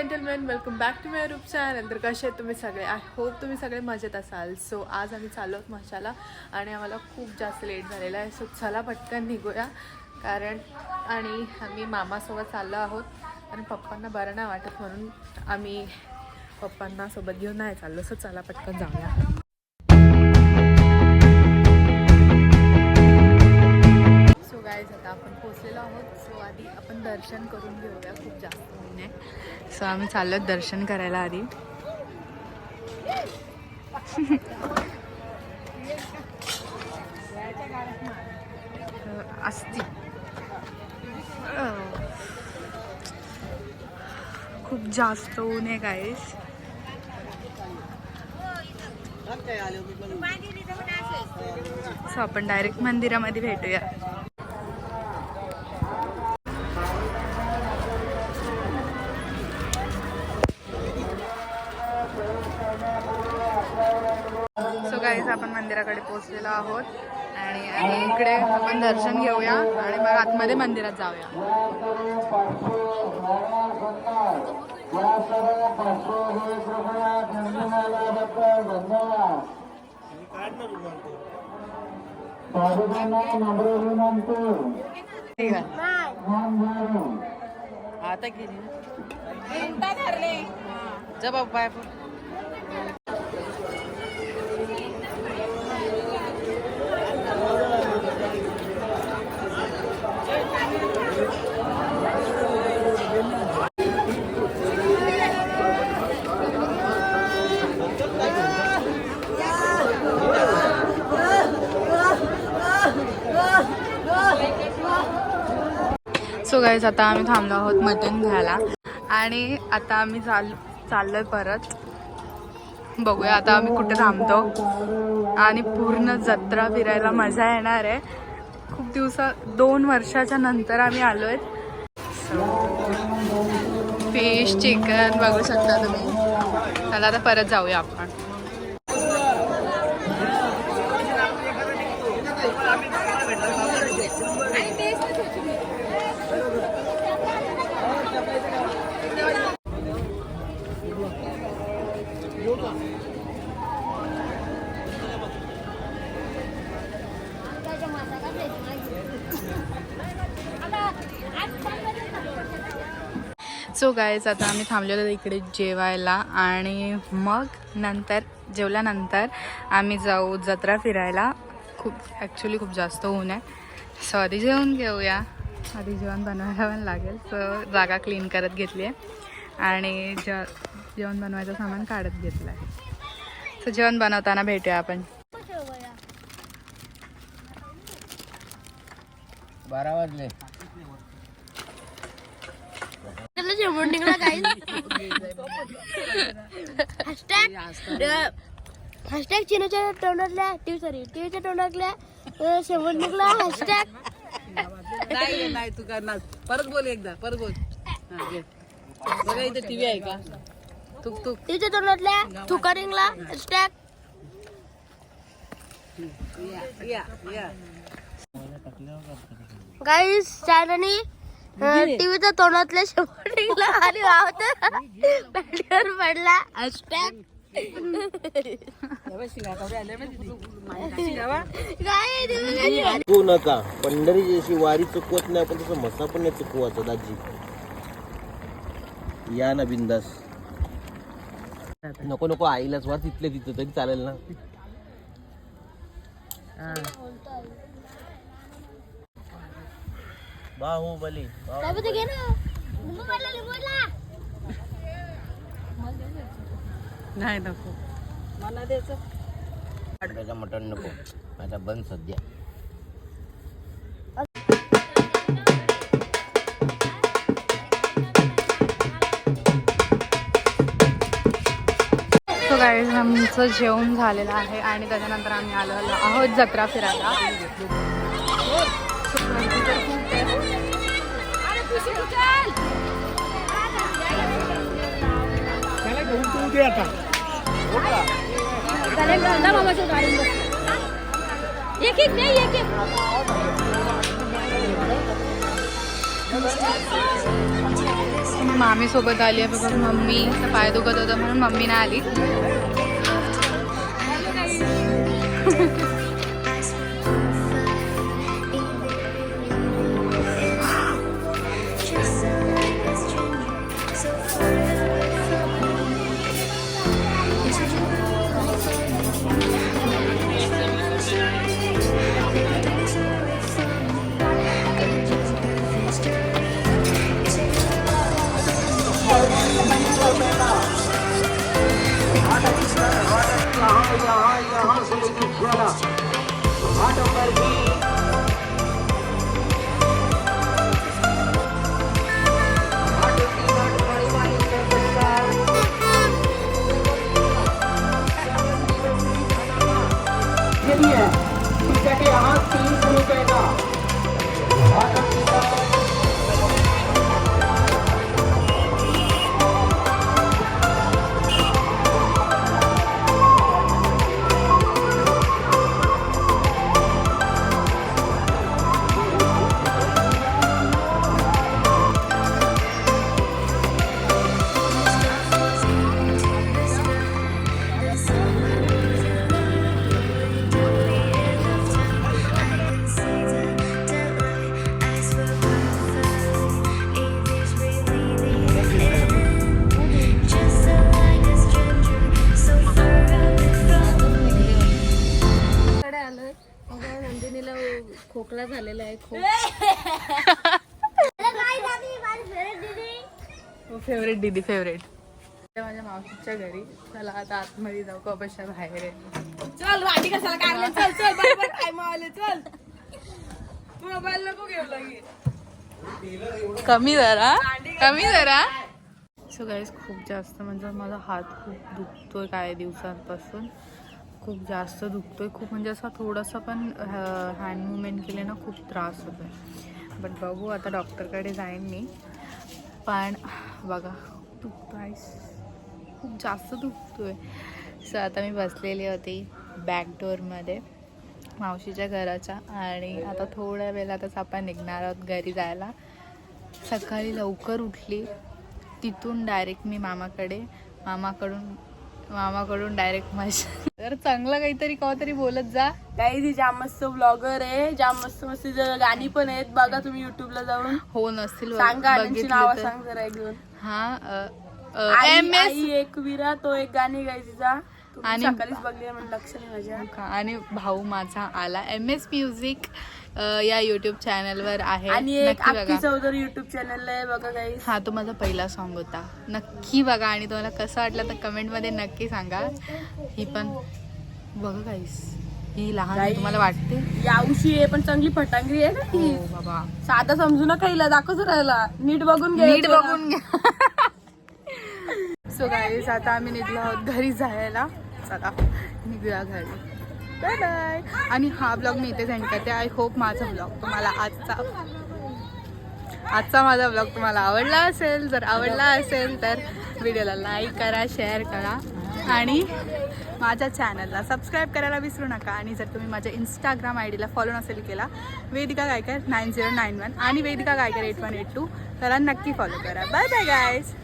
Gentleman, welcome back to my YouTube channel. तर कसे आहेत तुम्ही सगळे? आय होप तुम्ही सगळे मजेत असाल. सो आज आम्ही चाललो आहोत म्हशाला आणि आम्हाला खूप जास्त लेट झालेला आहे. सो चला पटकन निघूया कारण आणि आम्ही मामासोबत चाललो आहोत आणि पप्पांना बरं नाही वाटत म्हणून आम्ही पप्पांना सोबत घेऊन नाही चाललो. सो चला पटकन जाऊया. सो गाईज आता आपण पोचलेलो आहोत. सो आधी आपण दर्शन करून घेऊया. खूप जास्त ऊन आहे. सो आम्ही चाललो दर्शन करायला आधी. असती खूप जास्त ऊन आहे गाईज. सो आपण डायरेक्ट मंदिरामध्ये भेटूया. सो गाईज आपण मंदिराकडे पोहोचलेलो आहोत आणि इकडे आपण दर्शन घेऊया आणि मग आतमध्ये मंदिरात जाऊया. आता केली जब बाय. सो गाईज आता आम्ही थांबलो आहोत मटण घ्यायला आणि आता आम्ही चाललोय परत. बघूया आता आम्ही कुठे थांबतो आणि पूर्ण जत्रा फिरायला मजा येणार आहे. खूप 2 वर्षाच्या नंतर आम्ही आलोय. फिश चिकन बघू शकता तुम्ही. चला आता परत जाऊया आपण. सो गाईज आता आम्ही थांबलेलो इकडे जेवायला आणि मग नंतर जेवल्यानंतर आम्ही जाऊ जत्रा फिरायला. ॲक्च्युली खूप जास्त ऊन आहे. सो आधी जेवण घेऊया. आधी जेवण बनवायला पण लागेल. सो जागा क्लीन करत घेतली आहे आणि जेवण बनवायचं सामान काढत घेतलं आहे. सो जेवण बनवताना भेटूया आपण. 12 वाजले. हॅशटॅग चिनूच्या तोंडातल्या टीव्हीच्या तोंडातल्या शेवट निघला. हॅशटॅग नाही तू करणार. परत बोल एकदा. परत बोल. बघा इथे टीव्ही आहे का? तुक तुक टीव्हीच्या तोंडातल्या थुका निघला. हॅशटॅग गाईस चायनानी टीव्हीच्या तोंडातल्या शेवट निघला आणि बॅटरीवर पडला. हॅशटॅग चुकवू नका. पंढरी जशी वारी चुकवत नाही पण तसं मसा पण नाही चुकवायचं दाजी. या ना बिंदास. नको नको आईलाच वार तिथले तिथं तरी चालेल ना. बाहुबली नाही नको मला द्यायचं. मटण नको. माझा बंद सध्या. सो गाईज आमचं जेवण झालेलं आहे आणि त्याच्यानंतर आम्ही आलो आहोत जत्रा फिरायला. एक नाही एक मामी सोबत आली आहे बिकॉज मम्मीचा पाय दुखत होता म्हणून मम्मी नाही आली. नंदिनीला खोकला झालेला आहे खूप. फेवरेट दीदी फेवरेट. माझ्या मावशीच्या घरी. चला आता आतमध्ये जाऊ का बशा बाहेर आहे. चल वाटी कशाला काढले, चल चल बरोबर टाइम आले, चल मोबाईल नको घेऊ लगे. कमी जरा. सो गाईस खूप जास्त म्हणजे माझा हात खूप दुखतोय काही दिवसांपासून. खूप जास्त दुखतोय खूप म्हणजे असा थोडासा पण हँड मुवमेंट केले ना खूप त्रास होतोय. बट बघू आता डॉक्टरकडे जाईन मी. पण बघा दुखतोय खूप जास्त दुखतोय. सो आता मी बसलेली होती बॅक डोअरमध्ये मावशीच्या घराच्या आणि आता थोड्या वेळातच आपण निघणार आहोत घरी जायला. सकाळी लवकर उठली तिथून डायरेक्ट मी मामाकडून डायरेक्ट माझ्या तर चांगलं काहीतरी कधीतरी बोलत जा. काही जाम मस्त ब्लॉगर आहे, जाम मस्त मस्त गाणी पण आहेत बघा तुम्ही युट्यूबला जाऊन. हो नसतील सांग गाण्यांची नाव तर. सांग जरा एक दोन. हा आई एकविरा तो एक गाणी गायचा आणि सकाळीच बघली म्हणून लक्ष नाही माझ्या. आणि भाऊ माझा आला MS म्युझिक या युट्यूब चॅनलवर आहे. आणि एक नक्की अक्की बघा. चौधरी युट्यूब चॅनल आहे बघा काही. हा तो माझा पहिला सॉन्ग होता. नक्की बघा आणि तुम्हाला कसं वाटलं तर कमेंटमध्ये नक्की सांगा. ही पण बघा गाईस ही लहान आहे, तुम्हाला वाटते यावशी आहे पण चांगली फटांगरी आहे ना ती. हो बाबा साधा समजू नका हिला, दाखवच राहिला नीट बघून घे. नीट बघून घ्या. सो गाईस आता आम्ही निघलो आहोत घरी जायला. चला निघूया घरी. Bye bye. आणि हा ब्लॉग मी इथे सेंड करते. आय होप माझा ब्लॉग तुम्हाला आजचा माझा ब्लॉग तुम्हाला आवडला असेल. जर आवडला असेल तर व्हिडिओला लाईक करा, शेअर करा आणि माझ्या चॅनलला सबस्क्राईब करायला विसरू नका. आणि जर तुम्ही माझ्या इंस्टाग्राम ID ला फॉलो नसेल केला वेदिका गायकर 9091 आणि वेदिका गायकर 8182 त्याला नक्की फॉलो करा. Bye bye guys.